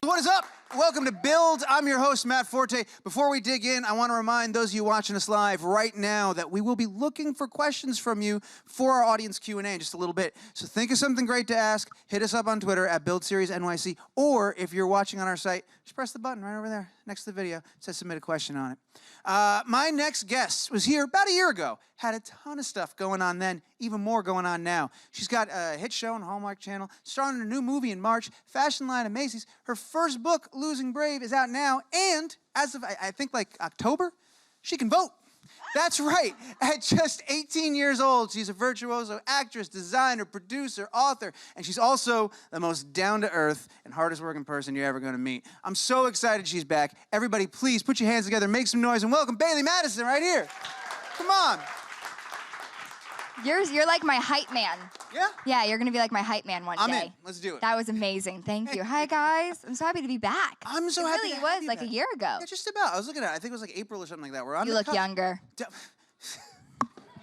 What is up? Welcome to Build. I'm your host, Matt Forte. Before we dig in, I want to remind those of you watching us live right now that we will be looking for questions from you for our audience Q&A in just a little bit. So think of something great to ask. Hit us up on Twitter at BuildSeriesNYC. Or if you're watching on our site, just press the button right over there next to the video. It says submit a question on it. My next guest was here about a year ago. Had a ton of stuff going on then, even more going on now. She's got a hit show on Hallmark Channel, starring in a new movie in March, fashion line at Macy's. Her first book, Losing Brave, is out now, and as of, I think, like October, she can vote. That's right. At just 18 years old, she's a virtuoso actress, designer, producer, author, and she's also the most down-to-earth and hardest working person you're ever going to meet. I'm so excited she's back. Everybody, please put your hands together, make some noise, and welcome Bailee Madison right here. Come on. You're like my hype man. Yeah? Yeah, you're gonna be like my hype man one day. I'm in. Let's do it. That was amazing. Thank you. Hi guys. I'm so happy to be back. I'm so it happy. Really to was have you like back. a year ago. Yeah, just about. I was looking at it. I think it was like April or something like that. We're on You the look cusp. younger. You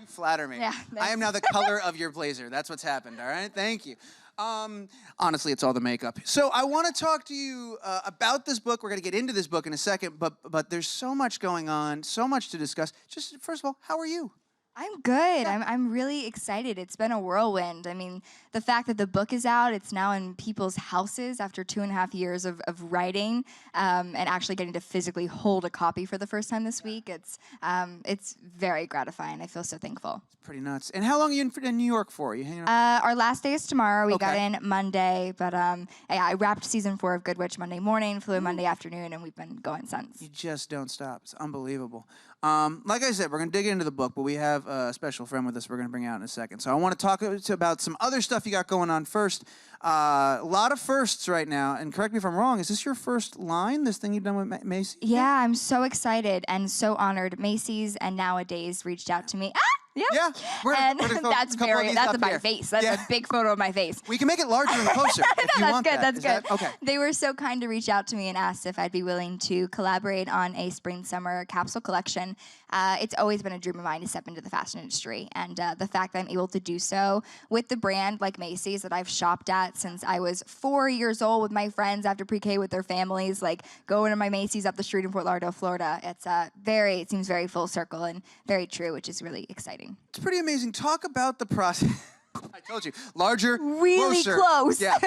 flatter me. Yeah, I am now the color of your blazer. That's what's happened, all right? Thank you. Honestly, it's all the makeup. So I want to talk to you about this book. We're going to get into this book in a second, but there's so much going on, so much to discuss. Just first of all, how are you? I'm good. I'm really excited. It's been a whirlwind. I mean, the fact that the book is out, it's now in people's houses after 2.5 years of writing, and actually getting to physically hold a copy for the first time this week. It's very gratifying. I feel so thankful. It's pretty nuts. And how long are you in New York for? Are you hanging out? Our last day is tomorrow. We Okay. got in Monday, but yeah, I wrapped season 4 of Good Witch Monday morning, flew in Monday afternoon, and we've been going since. You just don't stop. It's unbelievable. Like I said, we're going to dig into the book, but we have a special friend with us we're going to bring out in a second. So I want to talk about some other stuff you got going on first. A lot of firsts right now, and correct me if I'm wrong, is this your first line, this thing you've done with Macy's? Yeah, I'm so excited and so honored. Macy's and Nowadays reached out to me. Ah! Yep. Yeah, And that's my face. That's Yeah. a big photo of my face. We can make it larger and closer if you That's want good. that. That's Is good. that- okay. They were so kind to reach out to me and asked if I'd be willing to collaborate on a spring-summer capsule collection. It's always been a dream of mine to step into the fashion industry, and the fact that I'm able to do so with the brand like Macy's that I've shopped at since I was 4 years old with my friends after pre-K with their families, like going to my Macy's up the street in Fort Lauderdale, Florida. It seems very full circle and very true, which is really exciting. It's pretty amazing. Talk about the process. I told you, larger, Really closer. close. Yeah.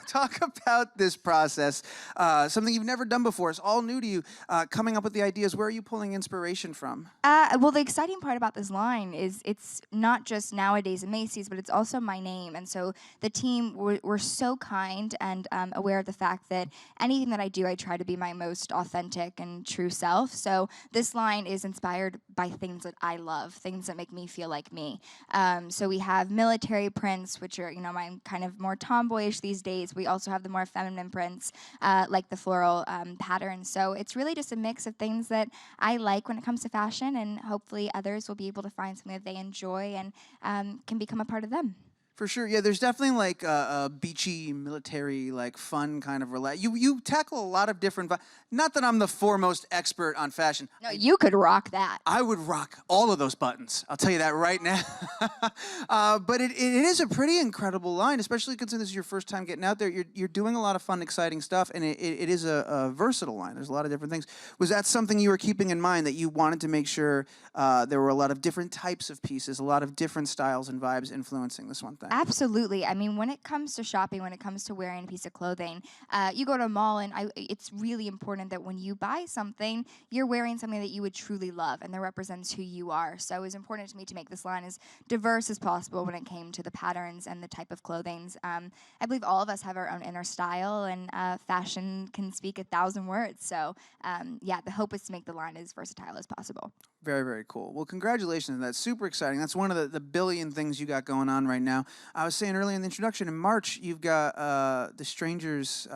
Talk about this process, something you've never done before. It's all new to you. Coming up with the ideas. Where are you pulling inspiration from? Well, the exciting part about this line is it's not just Nowadays at Macy's, but it's also my name. And so the team were so kind and aware of the fact that anything that I do, I try to be my most authentic and true self. So this line is inspired by things that I love, things that make me feel like me. So we have military prints, which are, my kind of more tomboyish these days. We also have the more feminine prints, like the floral patterns. So it's really just a mix of things that I like when it comes to fashion, and hopefully others will be able to find something that they enjoy and can become a part of them. For sure, yeah. There's definitely like a beachy, military, like fun kind of relax. You tackle a lot of different. Not that I'm the foremost expert on fashion. No, you could rock that. I would rock all of those buttons. I'll tell you that right now. But it is a pretty incredible line, especially considering this is your first time getting out there. You're doing a lot of fun, exciting stuff, and it is a versatile line. There's a lot of different things. Was that something you were keeping in mind, that you wanted to make sure there were a lot of different types of pieces, a lot of different styles and vibes influencing this one thing? Absolutely. I mean, when it comes to shopping, when it comes to wearing a piece of clothing, you go to a mall, and it's really important that when you buy something, you're wearing something that you would truly love and that represents who you are. So it was important to me to make this line as diverse as possible when it came to the patterns and the type of clothing. I believe all of us have our own inner style, and fashion can speak 1,000 words. So yeah, the hope is to make the line as versatile as possible. Very, very cool. Well, congratulations. That's super exciting. That's one of the billion things you got going on right now. I was saying earlier in the introduction, in March, you've got The Strangers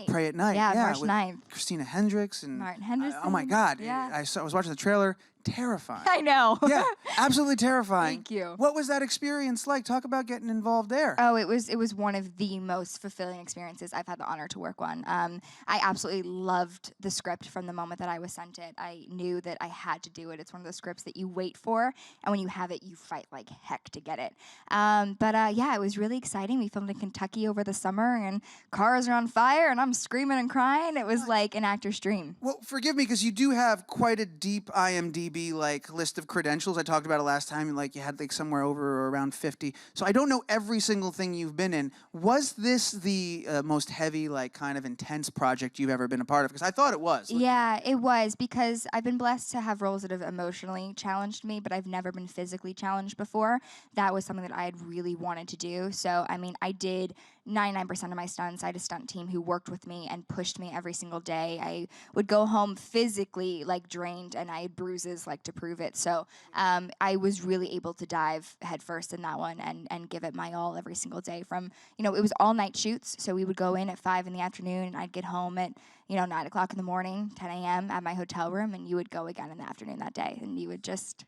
Pray at Night. Yeah, March 9th. Christina Hendricks and Martin Henderson. oh my God. Yeah. I was watching the trailer. terrifying. I know. Yeah, absolutely terrifying. Thank you. What was that experience like? Talk about getting involved there. Oh, it was one of the most fulfilling experiences I've had the honor to work on. I absolutely loved the script from the moment that I was sent it. I knew that I had to do it. It's one of those scripts that you wait for, and when you have it, you fight like heck to get it. Yeah, it was really exciting. We filmed in Kentucky over the summer, and cars are on fire, and I'm screaming and crying. It was like an actor's dream. Well, forgive me, because you do have quite a deep IMDb list of credentials. I talked about it last time, and you had somewhere over or around 50. So I don't know every single thing you've been in. Was this the most heavy, kind of intense project you've ever been a part of? Because I thought it was. Yeah, it was, because I've been blessed to have roles that have emotionally challenged me, but I've never been physically challenged before. That was something that I had really wanted to do. So, I mean, I did 99% of my stunts. I had a stunt team who worked with me and pushed me every single day. I would go home physically drained, and I had bruises to prove it. So I was really able to dive headfirst in that one and give it my all every single day. From, it was all night shoots. So we would go in at 5 in the afternoon, and I'd get home at 9 o'clock in the morning, 10 a.m. at my hotel room, and you would go again in the afternoon that day, and you would just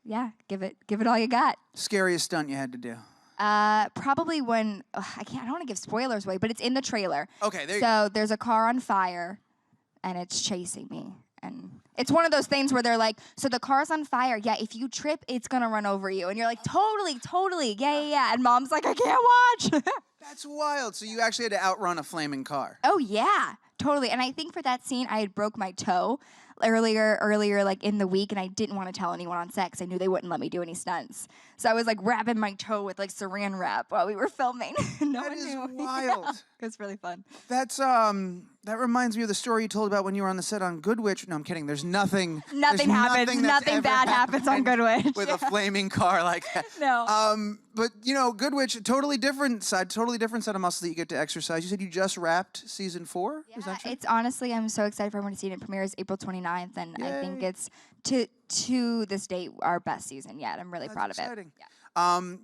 give it all you got. Scariest stunt you had to do? Probably when I don't want to give spoilers away, but it's in the trailer. Okay, there you go. So there's a car on fire, and it's chasing me, and it's one of those things where they're like, so the car's on fire. Yeah, if you trip, it's gonna run over you, and you're like, totally, yeah. And mom's like, I can't watch. That's wild. So you actually had to outrun a flaming car. Oh yeah, totally. And I think for that scene, I had broke my toe earlier in the week, and I didn't want to tell anyone on set because I knew they wouldn't let me do any stunts. So I was wrapping my toe with saran wrap while we were filming. No That one is knew. wild. It was really fun. That's that reminds me of the story you told about when you were on the set on Good Witch. No, I'm kidding. There's nothing. Nothing happens. that's Nothing ever bad happens on Good Witch. with a flaming car like that. No. But Good Witch, totally different set of muscles that you get to exercise. You said you just wrapped season 4. Yeah, Is that true? it's honestly, I'm so excited for everyone to see it. It premieres April 29th, and I think it's to this date our best season yet. I'm really proud of exciting. it.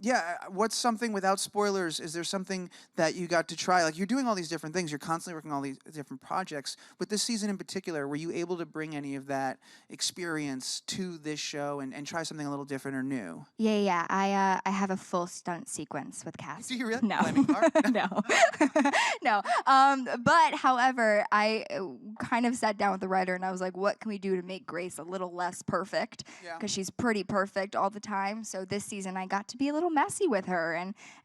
Yeah. What's something, without spoilers, is there something that you got to try? You're doing all these different things. You're constantly working on all these different projects. With this season in particular, were you able to bring any of that experience to this show and try something a little different or new? Yeah. I have a full stunt sequence with Cassie. Do you really? No. Flaming car? No. No. But however, I kind of sat down with the writer, and I was like, what can we do to make Grace a little less perfect? Because she's pretty perfect all the time. So this season I got to be a little messy with her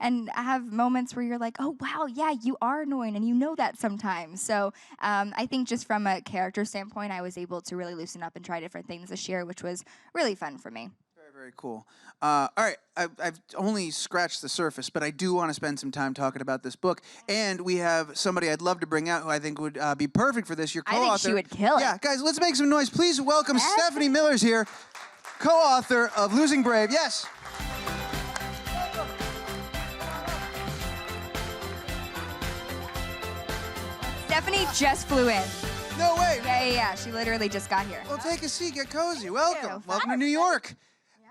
and have moments where you're like, oh wow, yeah, you are annoying, and you know that sometimes. So I think just from a character standpoint, I was able to really loosen up and try different things this year, which was really fun for me. Very, very cool. All right, I've only scratched the surface, but I do want to spend some time talking about this book. And we have somebody I'd love to bring out who I think would be perfect for this. Your co-author. I think she would kill it. Yeah, guys, let's make some noise. Please welcome Stefne Miller's here, co-author of Losing Brave. Yes. Stefne just flew in. No way. Yeah. She literally just got here. Well, take a seat, get cozy. Welcome. you. Welcome to New York.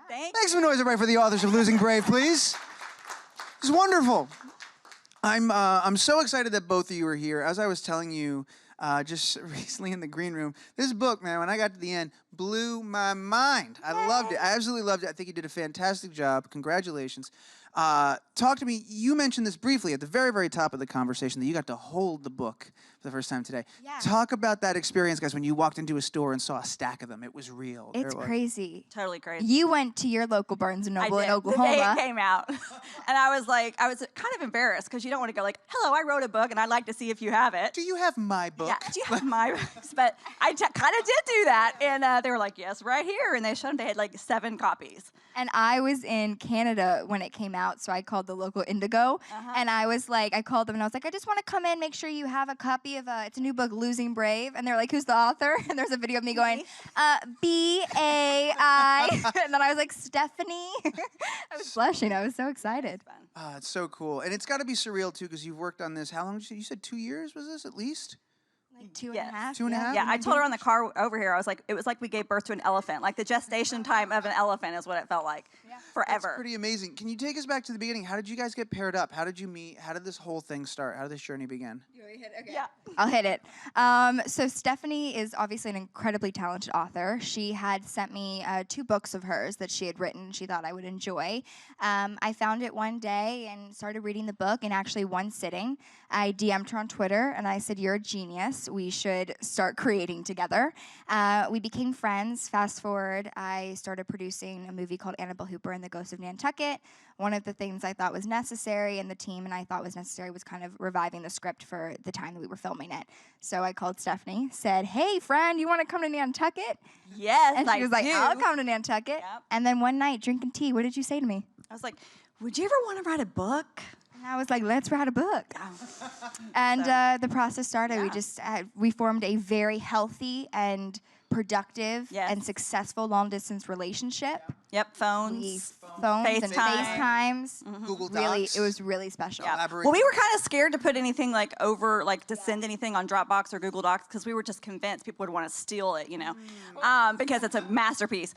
Thanks. Make some noise, everybody, for the authors of Losing Brave, please. It's wonderful. I'm so excited that both of you are here. As I was telling you just recently in the green room, this book, man, when I got to the end, blew my mind. I loved it. I absolutely loved it. I think you did a fantastic job. Congratulations. Talk to me. You mentioned this briefly at the very, very top of the conversation that you got to hold the book for the first time today. Yeah. Talk about that experience, guys, when you walked into a store and saw a stack of them. It was real. It's crazy. Totally crazy. You went to your local Barnes & Noble in The day Oklahoma. it came out. And I was kind of embarrassed because you don't want to go hello, I wrote a book and I'd like to see if you have it. Do you have my book? Yeah, do you have my books? But I kind of did do that. And they were like, yes, right here. And they showed them. They had 7 copies. And I was in Canada when it came out, so I called the local Indigo. And I was like, I called them and I was like, I just want to come in, make sure you have a copy of it's a new book, Losing Brave. And they're like, who's the author? And there's a video of me going, B-A-I. And then I was like, Stefne. I was blushing. I was so excited. It's so cool. And it's got to be surreal, too, because you've worked on this. How long did you say? You said 2 years, was this, at least? Like two Yes. and a half. 2.5? Yeah, I told her on the car over here, I was like, it was like we gave birth to an elephant. Like the gestation time of an elephant is what it felt like. Forever. That's pretty amazing. Can you take us back to the beginning? How did you guys get paired up? How did you meet? How did this whole thing start? How did this journey begin? Yeah. I'll hit it. So Stefne is obviously an incredibly talented author. She had sent me 2 books of hers that she had written. She thought I would enjoy. I found it one day and started reading the book in actually one sitting. I DM'd her on Twitter and I said, "You're a genius. We should start creating together." We became friends. Fast forward, I started producing a movie called Annabelle Hooper and the Ghost of Nantucket. One of the things I thought was necessary, and the team and I thought was necessary, was kind of reviving the script for the time that we were filming it. So I called Stefne, said, "Hey, friend, you want to come to Nantucket?" Yes, And she was like, do. "I'll come to Nantucket." Yep. And then one night, drinking tea, what did you say to me? I was like, would you ever want to write a book? And I was like, "Let's write a book." And the process started. We just we formed a very healthy and productive Yes. and successful long-distance relationship. Yep, We phones. phones and FaceTime. FaceTimes. Google Docs. Really, it was really special. Yeah. Collaborate. Well, we were kind of scared to put anything like over, like to send anything on Dropbox or Google Docs because we were just convinced people would want to steal it, because it's a masterpiece.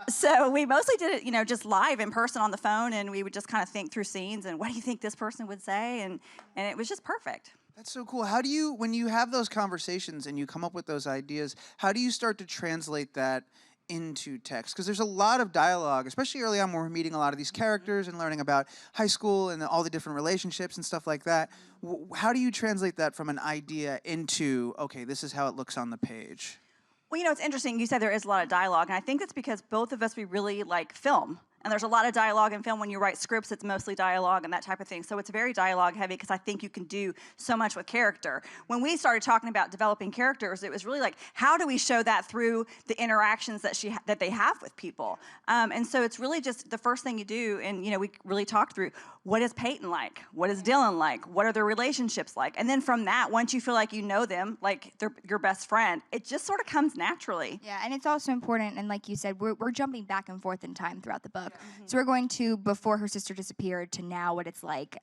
So we mostly did it, just live in person on the phone, and we would just kind of think through scenes and what do you think this person would say, and it was just perfect. That's so cool. How do you, when you have those conversations and you come up with those ideas, how do you start to translate that into text? Because there's a lot of dialogue, especially early on when we're meeting a lot of these characters and learning about high school and all the different relationships and stuff like that. How do you translate that from an idea into, okay, this is how it looks on the page? Well, it's interesting. You said there is a lot of dialogue, and I think that's because both of us, we really like film. And there's a lot of dialogue in film. When you write scripts, it's mostly dialogue and that type of thing. So it's very dialogue heavy because I think you can do so much with character. When we started talking about developing characters, it was really like, how do we show that through the interactions that they have with people? And so it's really just the first thing you do, and we really talked through, what is Payton like? What is Dylan like? What are their relationships like? And then from that, once you feel like you know them, like they're your best friend, it just sort of comes naturally. Yeah, and it's also important, and like you said, we're jumping back and forth in time throughout the book. So we're going to before her sister disappeared to now what it's like.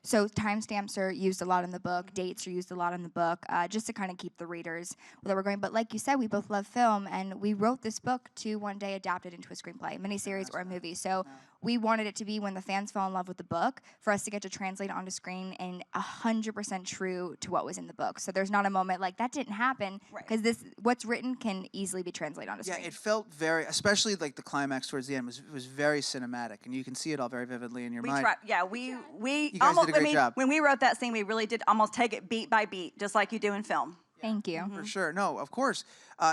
So timestamps are used a lot in the book, dates are used a lot in the book, just to kind of keep the readers where we're going. But like you said, we both love film, and we wrote this book to one day adapt it into a screenplay, miniseries, or a movie. So we wanted it to be when the fans fell in love with the book, for us to get to translate it onto screen and 100% true to what was in the book. So there's not a moment like that didn't happen, because what's written can easily be translated onto screen. Yeah, it felt very, especially like the climax towards the end was very cinematic, and you can see it all very vividly in your mind. We You guys almost, did a great job. when we wrote that scene, we really did almost take it beat by beat, just like you do in film. Thank you. For sure. No, of course.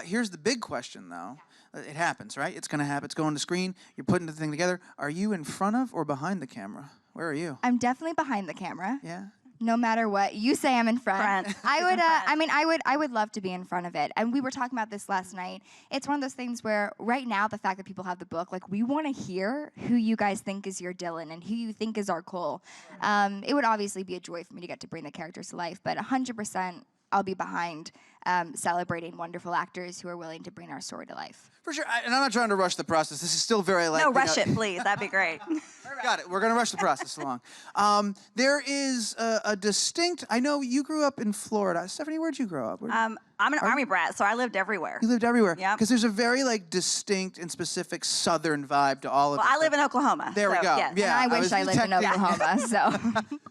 Here's the big question, though. It happens, right? It's going to happen. It's going to screen. You're putting the thing together. Are you in front of or behind the camera? Where are you? I'm definitely behind the camera. Yeah? No matter what you say, I'm in front. Front. I would love to be in front of it. And we were talking about this last night. It's one of those things where right now, the fact that people have the book, like, we want to hear who you guys think is your Dylan and who you think is our Cole. It would obviously be a joy for me to get to bring the characters to life, but 100%. I'll be behind celebrating wonderful actors who are willing to bring our story to life. For sure. And I'm not trying to rush the process. This is still very like. No, rush it, please. That'd be great. Got it. We're going to rush the process along. There is a distinct. I know you grew up in Florida. Stefne, where'd you grow up? I'm an Army brat, so I lived everywhere. You lived everywhere. Yep. Because there's a very distinct and specific Southern vibe to all of it. Well, I live in Oklahoma. There we so, go. Yes. Yeah. And I wish I lived in Oklahoma, so.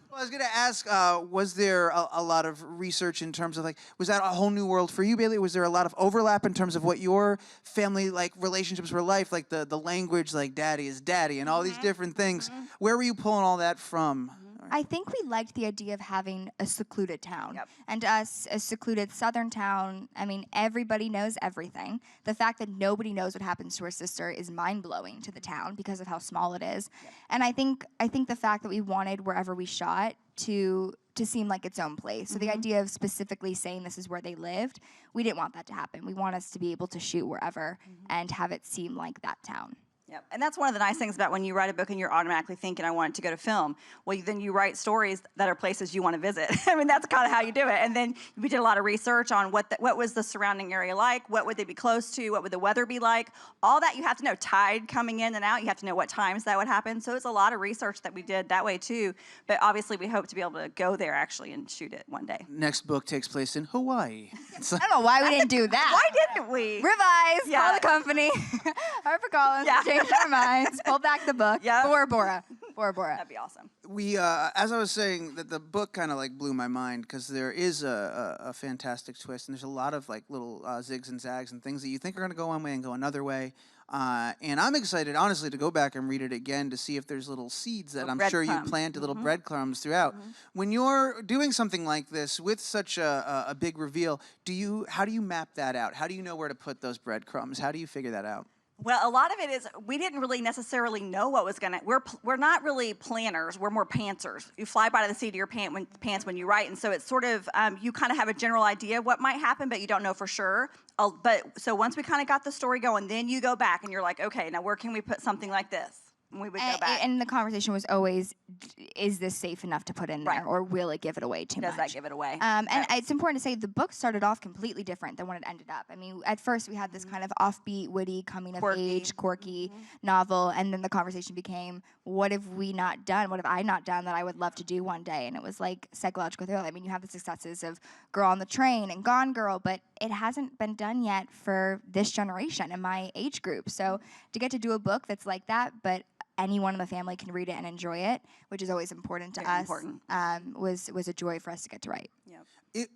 Well, I was going to ask, was there a lot of research in terms of was that a whole new world for you, Bailee? Was there a lot of overlap in terms of what your family relationships were like the language, daddy is daddy and all these different things? Where were you pulling all that from? I think we liked the idea of having a secluded town. Yep. And us, a secluded southern town, everybody knows everything. The fact that nobody knows what happens to her sister is mind-blowing to the town because of how small it is. Yep. And I think the fact that we wanted wherever we shot to seem like its own place. So the idea of specifically saying this is where they lived, we didn't want that to happen. We want us to be able to shoot wherever and have it seem like that town. Yep. And that's one of the nice things about when you write a book and you're automatically thinking, I want it to go to film. Well, then you write stories that are places you want to visit. I mean, that's kind of how you do it. And then we did a lot of research on what was the surrounding area like, what would they be close to, what would the weather be like. All that you have to know. Tide coming in and out, you have to know what times that would happen. So it's a lot of research that we did that way too. But obviously we hope to be able to go there actually and shoot it one day. Next book takes place in Hawaii. It's like, I don't know why we didn't do that. Why didn't we? Revise, Yeah. call the company. Harper Collins, Yeah. changed our minds, pull back the book. Yeah. Bora Bora. That'd be awesome. we, as I was saying, that the book kind of like blew my mind because there is a fantastic twist, and there's a lot of like little zigs and zags and things that you think are going to go one way and go another way. And I'm excited, honestly, to go back and read it again to see if there's little seeds that I'm sure you planted, little breadcrumbs throughout. When you're doing something like this with such a big reveal, how do you map that out? How do you know where to put those breadcrumbs? How do you figure that out? Well, a lot of it is we didn't really necessarily know what was gonna. We're not really planners. We're more pantsers. You fly by the seat of your pants when you write, and so it's sort of you kind of have a general idea of what might happen, but you don't know for sure. But so once we kind of got the story going, then you go back and you're like, okay, now where can we put something like this? And we would go back. And the conversation was always, is this safe enough to put in there, Right. or will it give it away too much? Does that give it away? And it's important to say the book started off completely different than when it ended up. I mean, at first we had this kind of offbeat, witty, coming of age, quirky novel, and then the conversation became, what have we not done? What have I not done that I would love to do one day? And it was like psychological thriller. I mean, you have the successes of Girl on the Train and Gone Girl, but it hasn't been done yet for this generation and my age group. So to get to do a book that's like that, but anyone in the family can read it and enjoy it, which is always important to us, was a joy for us to get to write. Yep.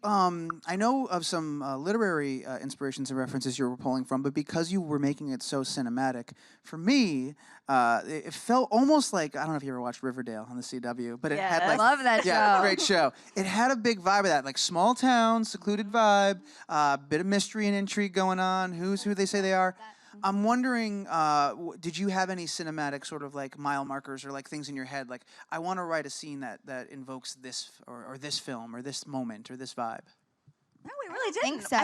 I know of some literary inspirations and references you were pulling from, but because you were making it so cinematic, for me, it felt almost like, I don't know if you ever watched Riverdale on the CW, but it had like... I love that Yeah, show. great show. It had a big vibe of that, like small town, secluded vibe, bit of mystery and intrigue going on, who's who they say they are. I'm wondering, did you have any cinematic sort of like mile markers or like things in your head? Like, I want to write a scene that invokes this or this film or this moment or this vibe. No, we really didn't. think so.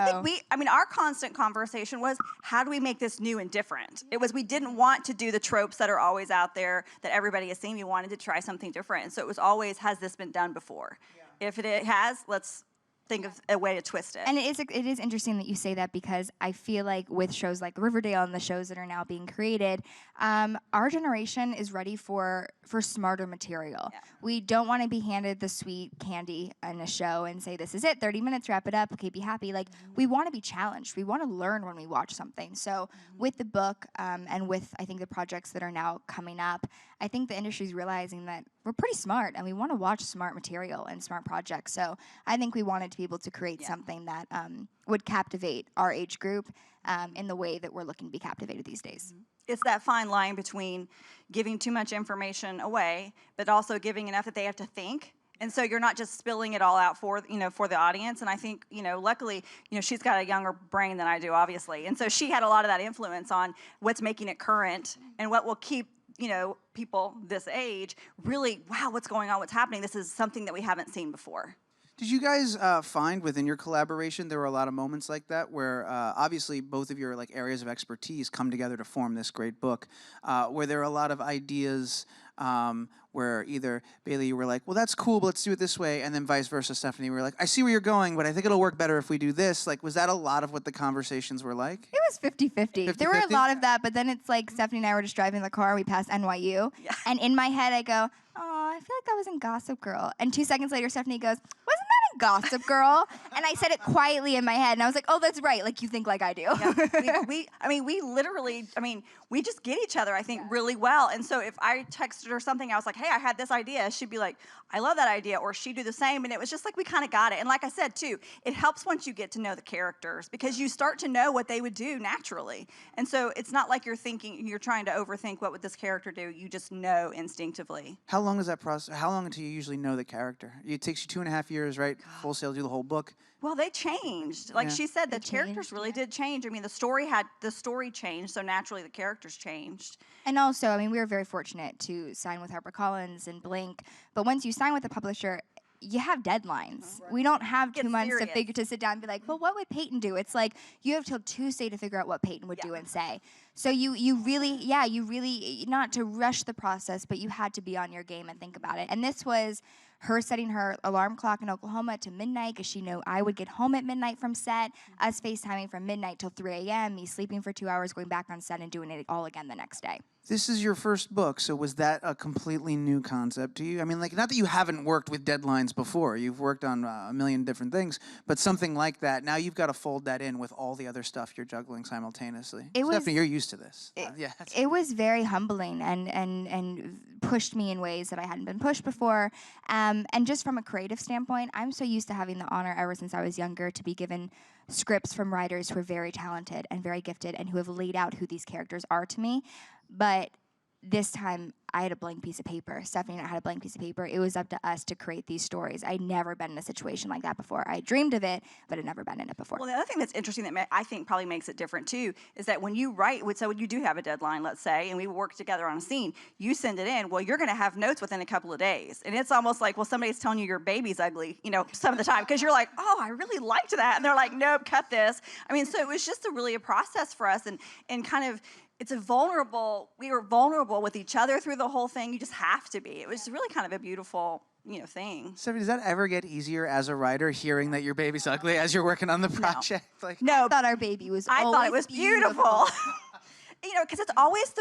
I mean, our constant conversation was, how do we make this new and different? It was, we didn't want to do the tropes that are always out there that everybody has seen. We wanted to try something different. And so it was always, has this been done before? Yeah. If it has, let's think of a way to twist it. And it is interesting that you say that, because I feel like with shows like Riverdale and the shows that are now being created, our generation is ready for smarter material. Yeah. We don't want to be handed the sweet candy in a show and say, this is it, 30 minutes, wrap it up, okay, be happy. Like, we want to be challenged. We want to learn when we watch something. So with the book and with, I think, the projects that are now coming up, I think the industry's realizing that we're pretty smart and we want to watch smart material and smart projects. So I think we wanted to be able to create something that would captivate our age group in the way that we're looking to be captivated these days. It's that fine line between giving too much information away, but also giving enough that they have to think. And so you're not just spilling it all out for the audience. And I think, luckily, she's got a younger brain than I do, obviously. And so she had a lot of that influence on what's making it current and what will keep, people this age really, wow, what's going on, what's happening? This is something that we haven't seen before. Did you guys find within your collaboration there were a lot of moments like that where obviously both of your like areas of expertise come together to form this great book, where there are a lot of ideas where either Bailee, you were like, well, that's cool, but let's do it this way, and then vice versa, Stefne, we were like, I see where you're going, but I think it'll work better if we do this. Like, was that a lot of what the conversations were like? It was 50-50. There were a 50-50? lot of that, but then it's like Stefne and I were just driving the car, we passed NYU, and in my head I go, oh, I feel like that was in Gossip Girl. And 2 seconds later, Stefne goes, wasn't that in Gossip Girl? And I said it quietly in my head, and I was like, oh, that's right, like you think like I do. Yeah. we literally, we just get each other, I think, really well. And so if I texted her something, I was like, hey, I had this idea, she'd be like, I love that idea, or she'd do the same. And it was just like we kind of got it. And like I said, too, it helps once you get to know the characters, because you start to know what they would do naturally. And so it's not like you're trying to overthink what would this character do. You just know instinctively. How long is that process? How long until you usually know the character? It takes you 2.5 years, right? Full sail, do the whole book. Well, they changed. Like she said, the characters really did change. I mean, the story changed, so naturally the characters changed. And also, we were very fortunate to sign with HarperCollins and Blink. But once you sign with a publisher, you have deadlines. We don't have 2 months serious. to sit down and be like, well, what would Payton do? It's like you have till Tuesday to figure out what Payton would do and say. So you really, not to rush the process, but you had to be on your game and think about it. And this was her setting her alarm clock in Oklahoma to midnight because she knew I would get home at midnight from set, us FaceTiming from midnight till 3 a.m., me sleeping for 2 hours, going back on set and doing it all again the next day. This is your first book, so was that a completely new concept to you? I mean, like, not that you haven't worked with deadlines before. You've worked on a million different things, but something like that, now you've got to fold that in with all the other stuff you're juggling simultaneously. Stefne, you're used to this. It was very humbling and pushed me in ways that I hadn't been pushed before. And just from a creative standpoint, I'm so used to having the honor ever since I was younger to be given scripts from writers who are very talented and very gifted and who have laid out who these characters are to me. But this time, I had a blank piece of paper. Stefne and I had a blank piece of paper. It was up to us to create these stories. I'd never been in a situation like that before. I dreamed of it, but I'd never been in it before. Well, the other thing that's interesting that I think probably makes it different too is that when you write, so when you do have a deadline, let's say, and we work together on a scene, you send it in, well, you're going to have notes within a couple of days. And it's almost like, well, somebody's telling you your baby's ugly, some of the time, because you're like, oh, I really liked that. And they're like, nope, cut this. I mean, so it was just really a process for us and kind of, we were vulnerable with each other through the whole thing. You just have to be. It was really kind of a beautiful, thing. Stefne, does that ever get easier as a writer, hearing that your baby's ugly as you're working on the project? No. I thought our baby was I thought it was beautiful. Because it's always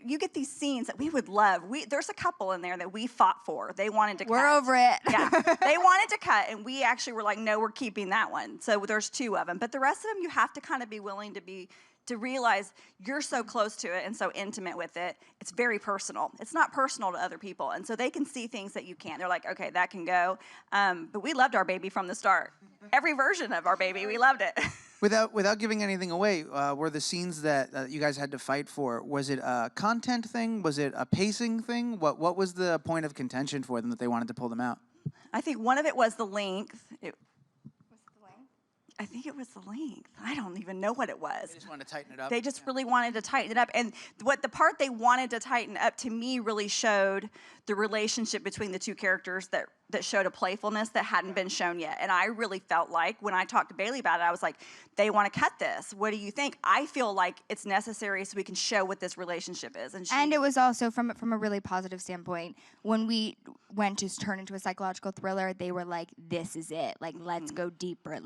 you get these scenes that we would love. There's a couple in there that we fought for. They wanted to cut. We're over it. Yeah, they wanted to cut, and we actually were like, no, we're keeping that one. So there's 2 of them. But the rest of them, you have to kind of be willing to realize you're so close to it and so intimate with it. It's very personal. It's not personal to other people. And so they can see things that you can't. They're like, okay, that can go. But we loved our baby from the start. Every version of our baby, we loved it. Without giving anything away, were the scenes that you guys had to fight for, was it a content thing? Was it a pacing thing? What was the point of contention for them that they wanted to pull them out? I think one of it was the length. I think it was the length. I don't even know what it was. They just wanted to tighten it up. They just really wanted to tighten it up. And the part they wanted to tighten up, to me, really showed the relationship between the 2 characters that showed a playfulness that hadn't been shown yet. And I really felt like, when I talked to Bailee about it, I was like, they want to cut this. What do you think? I feel like it's necessary so we can show what this relationship is. And it was also, from a really positive standpoint, when we went to turn into a psychological thriller, they were like, this is it. Like, let's go deeper.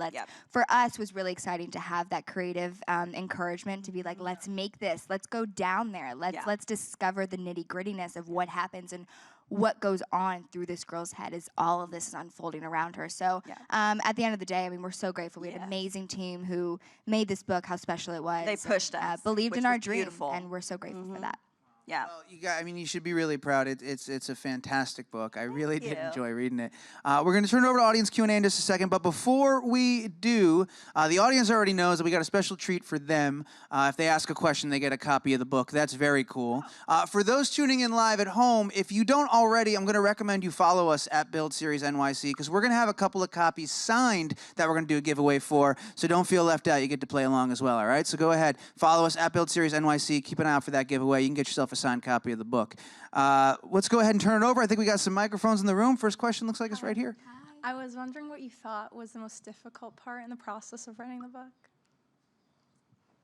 For us, was really exciting to have that creative encouragement to be like, let's make this. Let's go down there. Let's discover the nitty-grittiness of what happens and what goes on through this girl's head as all of this is unfolding around her. So at the end of the day, I mean, we're so grateful. We had an amazing team who made this book how special it was. They pushed us. Believed in our dream, and we're so grateful for that. Yeah. Well, you should be really proud. It's a fantastic book. I really did enjoy reading it. We're going to turn it over to audience Q&A in just a second, but before we do, the audience already knows that we got a special treat for them. If they ask a question, they get a copy of the book. That's very cool. For those tuning in live at home, if you don't already, I'm going to recommend you follow us at Build Series NYC, because we're going to have a couple of copies signed that we're going to do a giveaway for, so don't feel left out. You get to play along as well, all right? So go ahead, follow us at Build Series NYC. Keep an eye out for that giveaway. You can get yourself a signed copy of the book. Let's go ahead and turn it over. I think we got some microphones in the room. First question looks like it's right here. I was wondering what you thought was the most difficult part in the process of writing the book.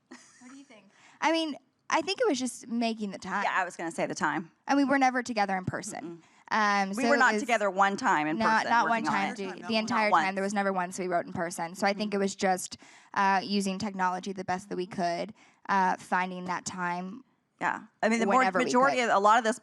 What do you think? I mean, I think it was just making the time. Yeah, I was going to say the time. And we were never together in person. We were not together one time in person. Not one time. The entire time. There was never once we wrote in person. So I think it was just using technology the best that we could, finding that time. Yeah. I mean, the majority of a lot of this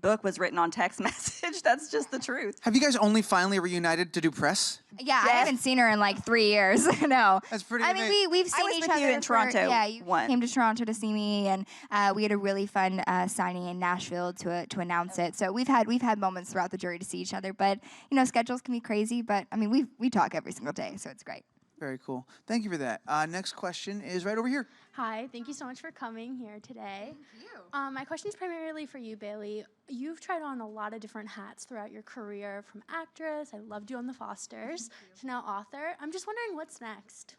book was written on text message. That's just the truth. Have you guys only finally reunited to do press? Yeah, I haven't seen her in like 3 years. No. That's pretty amazing. I mean, we've seen each other in Toronto. Yeah, you came to Toronto to see me, and we had a really fun signing in Nashville to announce it. So we've had moments throughout the jury to see each other, but schedules can be crazy. But I mean, we talk every single day, so it's great. Very cool. Thank you for that. Next question is right over here. Hi, thank you so much for coming here today. Thank you. My question is primarily for you, Bailee. You've tried on a lot of different hats throughout your career, from actress, I loved you on The Fosters, to now author. I'm just wondering what's next.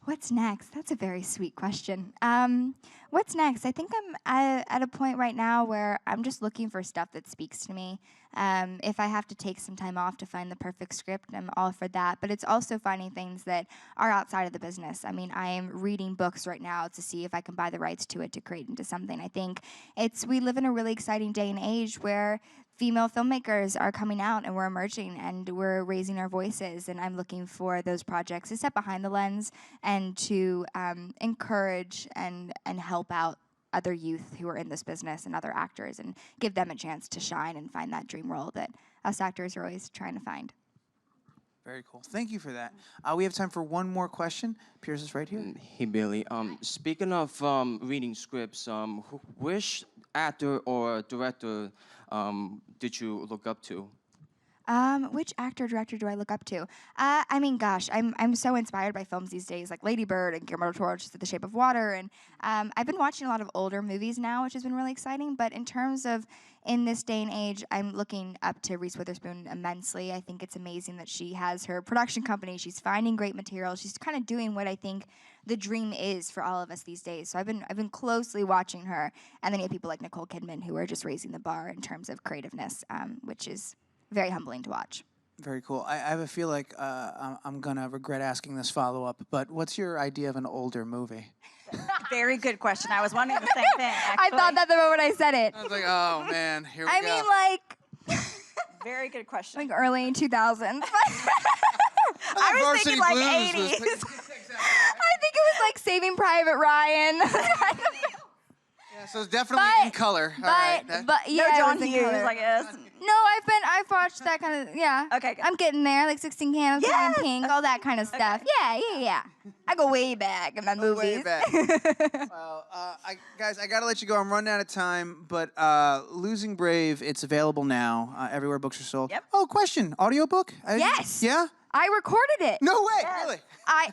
What's next? That's a very sweet question. What's next? I think I'm at a point right now where I'm just looking for stuff that speaks to me. If I have to take some time off to find the perfect script, I'm all for that. But it's also finding things that are outside of the business. I mean, I am reading books right now to see if I can buy the rights to it to create into something. I think we live in a really exciting day and age where female filmmakers are coming out and we're emerging and we're raising our voices, and I'm looking for those projects to step behind the lens and to encourage and help out other youth who are in this business and other actors and give them a chance to shine and find that dream role that us actors are always trying to find. Very cool. Thank you for that. We have time for one more question. Pierce is right here. Hey, Bailee. Speaking of reading scripts, which actor or director did you look up to? Which actor or director do I look up to? I mean, gosh, I'm so inspired by films these days, like Lady Bird and Guillermo del Toro's The Shape of Water, and I've been watching a lot of older movies now, which has been really exciting. But in terms of in this day and age, I'm looking up to Reese Witherspoon immensely. I think it's amazing that she has her production company. She's finding great material. She's kind of doing what I think the dream is for all of us these days. So I've been closely watching her, and then you have people like Nicole Kidman who are just raising the bar in terms of creativeness, which is very humbling to watch. Very cool. I have a feel like I'm going to regret asking this follow-up, but what's your idea of an older movie? Very good question. I was wondering the same thing, I actually. thought that the moment I said it. I was like, oh, man, here we go. I mean, like, Very good question. like early 2000s. I was thinking like 80s. I think it was like Saving Private Ryan. Yeah, so it's definitely in color. All right. But yeah, No it John was in Hughes, color. I guess. No, I've watched that kind of, yeah. Okay, good. I'm getting there, like 16 Candles, Yes! in Pink, all that kind of stuff. Yeah. I go way back in my movies. Way back. Well, guys, I got to let you go. I'm running out of time, but Losing Brave, it's available now everywhere books are sold. Yep. Oh, question. Audiobook? Yes. Yeah? I recorded it. No way. Yes. Really?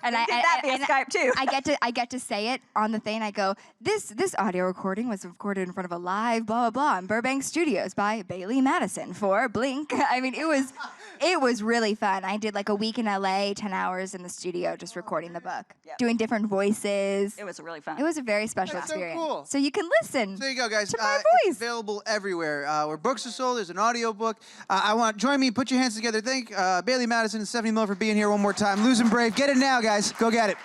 We did that via Skype, too. I get to say it on the thing. I go, this audio recording was recorded in front of a live blah blah blah in Burbank Studios by Bailee Madison for Blink. I mean, it was really fun. I did like a week in LA, 10 hours in the studio just recording the book, Yep. doing different voices. It was really fun. It was a very special That's so experience. cool. So you can listen. So there you go, guys. To my It's voice. available everywhere. Where books are sold, there's an audiobook. Join me, put your hands together. Thank Bailee Madison and Stefne Miller for being here one more time. Losing Brave. Get it now, guys. Go get it.